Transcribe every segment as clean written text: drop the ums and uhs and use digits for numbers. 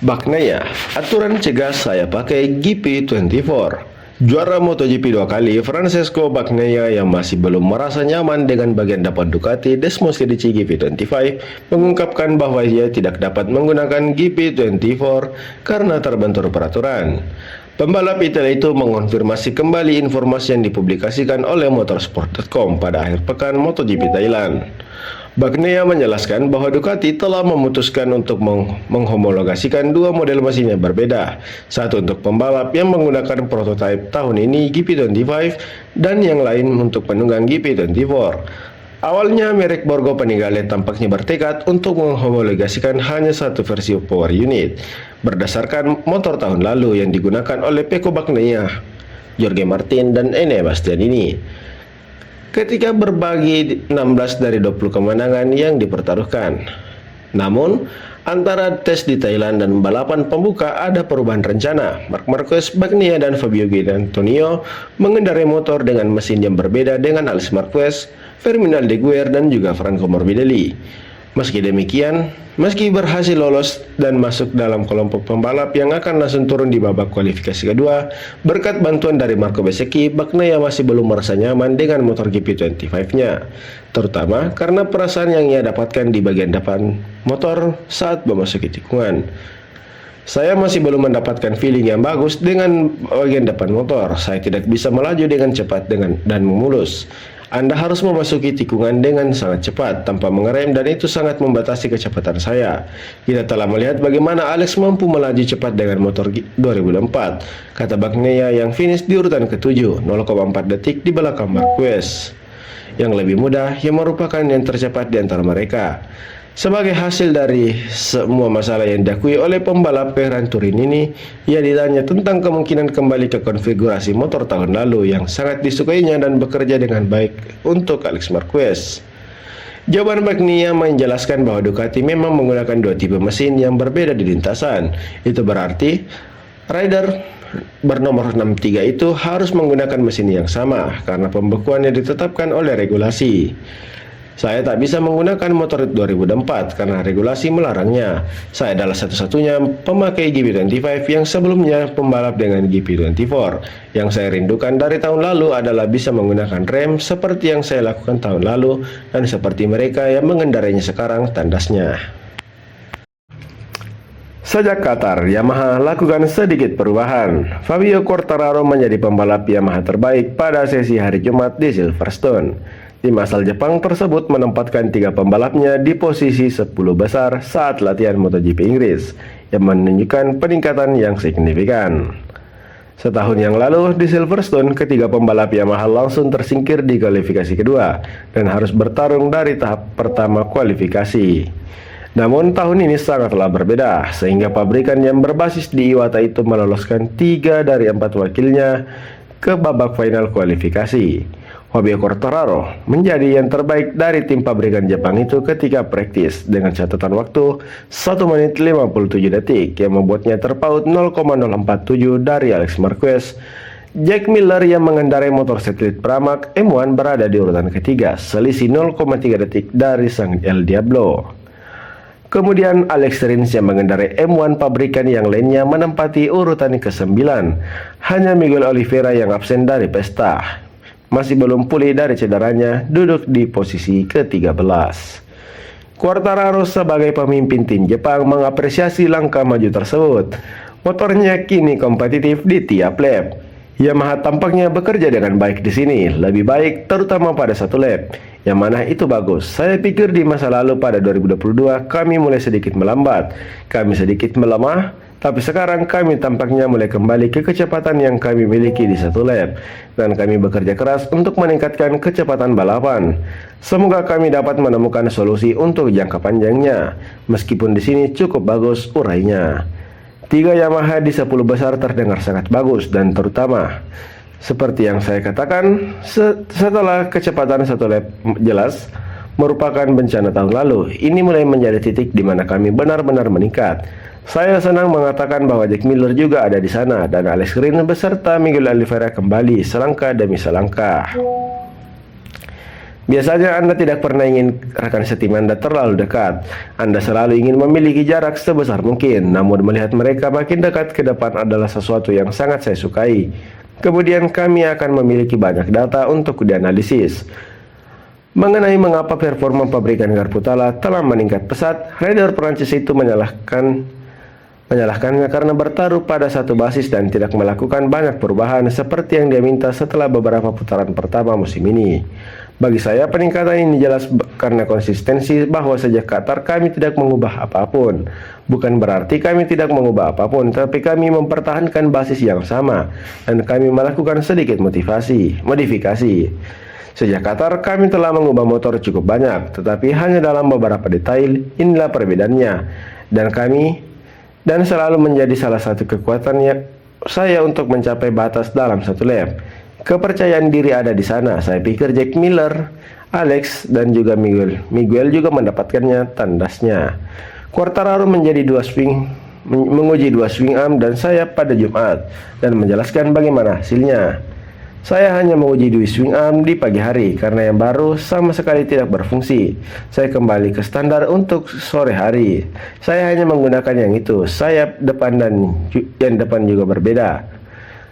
Bagnaia, aturan cegah saya pakai GP24. Juara MotoGP 2 kali, Francesco Bagnaia yang masih belum merasa nyaman dengan bagian depan Ducati Desmosedici GP25 mengungkapkan bahwa ia tidak dapat menggunakan GP24 karena terbentur peraturan. Pembalap Italia itu mengonfirmasi kembali informasi yang dipublikasikan oleh motorsport.com pada akhir pekan MotoGP Thailand. Bagnaia menjelaskan bahwa Ducati telah memutuskan untuk menghomologasikan dua model mesin yang berbeda, satu untuk pembalap yang menggunakan prototipe tahun ini GP25 dan yang lain untuk penunggang GP24. Awalnya merek Borgo Panigale tampaknya bertekad untuk menghomologasikan hanya satu versi power unit berdasarkan motor tahun lalu yang digunakan oleh Pecco Bagnaia, Jorge Martin, dan Enea Bastianini. Ketika berbagi 16 dari 20 kemenangan yang dipertaruhkan. Namun, antara tes di Thailand dan balapan pembuka ada perubahan rencana. Marc Marquez, Bagnaia, dan Fabio Gianantonio mengendarai motor dengan mesin yang berbeda dengan Alex Marquez, Firmino Aldeguer, dan juga Franco Morbidelli. Meski demikian, meski berhasil lolos dan masuk dalam kelompok pembalap yang akan langsung turun di babak kualifikasi kedua, berkat bantuan dari Marco Bezzecchi, Bagnaia masih belum merasa nyaman dengan motor GP25-nya, terutama karena perasaan yang ia dapatkan di bagian depan motor saat memasuki tikungan. Saya masih belum mendapatkan feeling yang bagus dengan bagian depan motor. Saya tidak bisa melaju dengan cepat dan mulus. Anda harus memasuki tikungan dengan sangat cepat tanpa mengerem dan itu sangat membatasi kecepatan saya. Kita telah melihat bagaimana Alex mampu melaju cepat dengan motor 2004, kata Bagnaia yang finish di urutan ke-7, 0,4 detik di belakang Marquez, yang lebih mudah yang merupakan yang tercepat di antara mereka. Sebagai hasil dari semua masalah yang diakui oleh pembalap Vehrehan Turin ini, ia ditanya tentang kemungkinan kembali ke konfigurasi motor tahun lalu yang sangat disukainya dan bekerja dengan baik untuk Alex Marquez. Jawaban Bagnaia menjelaskan bahwa Ducati memang menggunakan dua tipe mesin yang berbeda di lintasan. Itu berarti rider bernomor 63 itu harus menggunakan mesin yang sama karena pembekuan yang ditetapkan oleh regulasi. Saya tak bisa menggunakan motor 2004 karena regulasi melarangnya. Saya adalah satu-satunya pemakai GP25 yang sebelumnya pembalap dengan GP24. Yang saya rindukan dari tahun lalu adalah bisa menggunakan rem seperti yang saya lakukan tahun lalu dan seperti mereka yang mengendarainya sekarang, tandasnya. Sejak Qatar, Yamaha lakukan sedikit perubahan. Fabio Quartararo menjadi pembalap Yamaha terbaik pada sesi hari Jumat di Silverstone. Tim asal Jepang tersebut menempatkan 3 pembalapnya di posisi 10 besar saat latihan MotoGP Inggris, yang menunjukkan peningkatan yang signifikan. Setahun yang lalu di Silverstone, ketiga pembalap Yamaha langsung tersingkir di kualifikasi kedua dan harus bertarung dari tahap pertama kualifikasi. Namun tahun ini sangatlah berbeda, sehingga pabrikan yang berbasis di Iwata itu meloloskan 3 dari 4 wakilnya ke babak final kualifikasi. Fabio Quartararo menjadi yang terbaik dari tim pabrikan Jepang itu ketika praktis dengan catatan waktu 1 menit 57 detik yang membuatnya terpaut 0,047 dari Alex Marquez. Jack Miller yang mengendarai motor satelit Pramac M1 berada di urutan ketiga, selisih 0,3 detik dari sang El Diablo. Kemudian Alex Rins yang mengendarai M1 pabrikan yang lainnya menempati urutan ke-9. Hanya Miguel Oliveira yang absen dari pesta, masih belum pulih dari cederanya, duduk di posisi ke-13. Quartararo sebagai pemimpin tim Jepang mengapresiasi langkah maju tersebut. Motornya kini kompetitif di tiap lap. Yamaha tampaknya bekerja dengan baik di sini, lebih baik terutama pada satu lap, yang mana itu bagus. Saya pikir di masa lalu pada 2022 kami mulai sedikit melambat, kami sedikit melemah, tapi sekarang kami tampaknya mulai kembali ke kecepatan yang kami miliki di satu lap, dan kami bekerja keras untuk meningkatkan kecepatan balapan. Semoga kami dapat menemukan solusi untuk jangka panjangnya, meskipun di sini cukup bagus, urainya. 3 Yamaha di 10 besar terdengar sangat bagus dan terutama, seperti yang saya katakan, setelah kecepatan satu lap jelas merupakan bencana tahun lalu, ini mulai menjadi titik di mana kami benar-benar meningkat. Saya senang mengatakan bahwa Jack Miller juga ada di sana dan Alex Rins beserta Miguel Oliveira kembali selangkah demi selangkah. Biasanya Anda tidak pernah ingin rekan setim Anda terlalu dekat. Anda selalu ingin memiliki jarak sebesar mungkin, namun melihat mereka makin dekat ke depan adalah sesuatu yang sangat saya sukai. Kemudian kami akan memiliki banyak data untuk dianalisis. Mengenai mengapa performa pabrikan garpu Tala telah meningkat pesat, trader Prancis itu menyalahkannya karena bertaruh pada satu basis dan tidak melakukan banyak perubahan seperti yang dia minta setelah beberapa putaran pertama musim ini. Bagi saya, peningkatan ini jelas karena konsistensi bahwa sejak Qatar kami tidak mengubah apapun. Bukan berarti kami tidak mengubah apapun, tapi kami mempertahankan basis yang sama dan kami melakukan sedikit modifikasi. Sejak Qatar, kami telah mengubah motor cukup banyak, tetapi hanya dalam beberapa detail. Inilah perbedaannya, dan selalu menjadi salah satu kekuatannya saya untuk mencapai batas dalam satu lap. Kepercayaan diri ada di sana. Saya pikir Jack Miller, Alex, dan juga Miguel juga mendapatkannya tandasnya. Quartararo menguji dua swing arm dan sayap pada Jumat dan menjelaskan bagaimana hasilnya. Saya hanya menguji dua swing arm di pagi hari karena yang baru sama sekali tidak berfungsi. Saya kembali ke standar untuk sore hari. Saya hanya menggunakan yang itu. Sayap depan dan yang depan juga berbeda.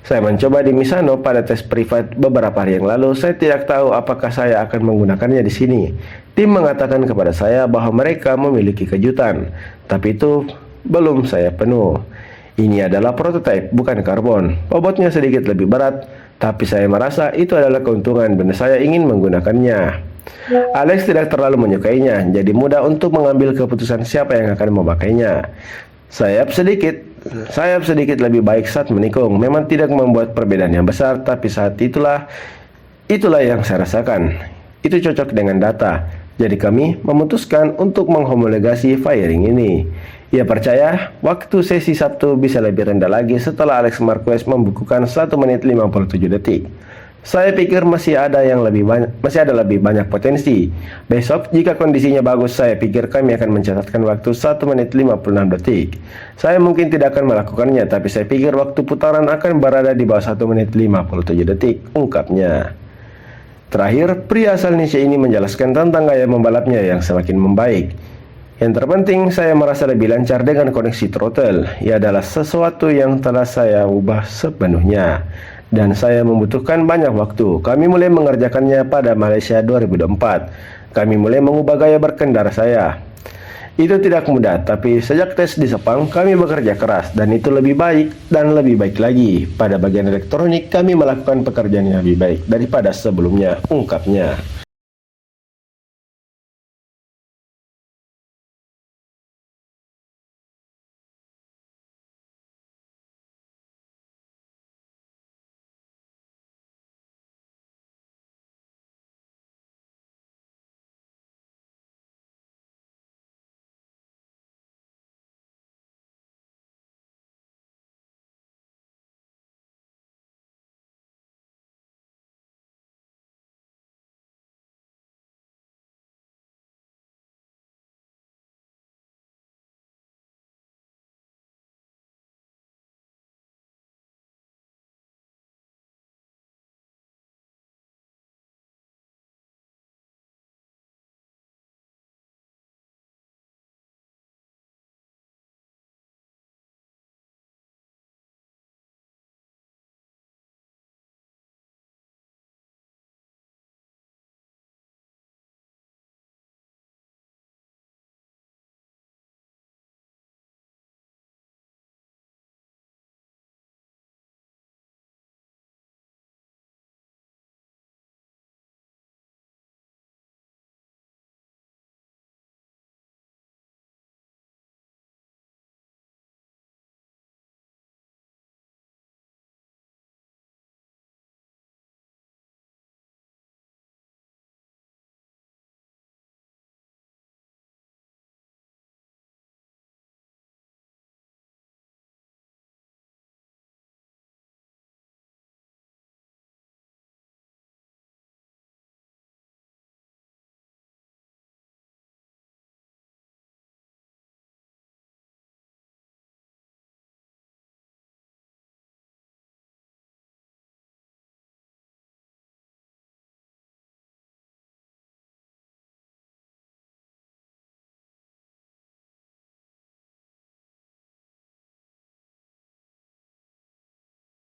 Saya mencoba di Misano pada tes privat beberapa hari yang lalu. Saya tidak tahu apakah saya akan menggunakannya di sini. Tim mengatakan kepada saya bahwa mereka memiliki kejutan, tapi itu belum saya penuh. Ini adalah prototipe, bukan karbon. Bobotnya sedikit lebih berat, tapi saya merasa itu adalah keuntungan dan saya ingin menggunakannya. Alex tidak terlalu menyukainya, jadi mudah untuk mengambil keputusan siapa yang akan memakainya. Sayap sedikit lebih baik saat menikung. Memang tidak membuat perbedaan yang besar, tapi saat itulah yang saya rasakan. Itu cocok dengan data. Jadi kami memutuskan untuk menghomologasi firing ini. Ia percaya waktu sesi Sabtu bisa lebih rendah lagi setelah Alex Marquez membukukan 1 menit 57 detik. Saya pikir masih ada lebih banyak potensi. Besok jika kondisinya bagus, saya pikir kami akan mencatatkan waktu 1 menit 56 detik. Saya mungkin tidak akan melakukannya, tapi saya pikir waktu putaran akan berada di bawah 1 menit 57 detik, ungkapnya. Terakhir, pria asal Indonesia ini menjelaskan tentang gaya membalapnya yang semakin membaik. Yang terpenting, saya merasa lebih lancar dengan koneksi throttle. Ia adalah sesuatu yang telah saya ubah sepenuhnya. Dan saya membutuhkan banyak waktu. Kami mulai mengerjakannya pada Malaysia 2004. Kami mulai mengubah gaya berkendara saya. Itu tidak mudah, tapi sejak tes di Sepang, kami bekerja keras dan itu lebih baik dan lebih baik lagi. Pada bagian elektronik, kami melakukan pekerjaan yang lebih baik daripada sebelumnya, ungkapnya.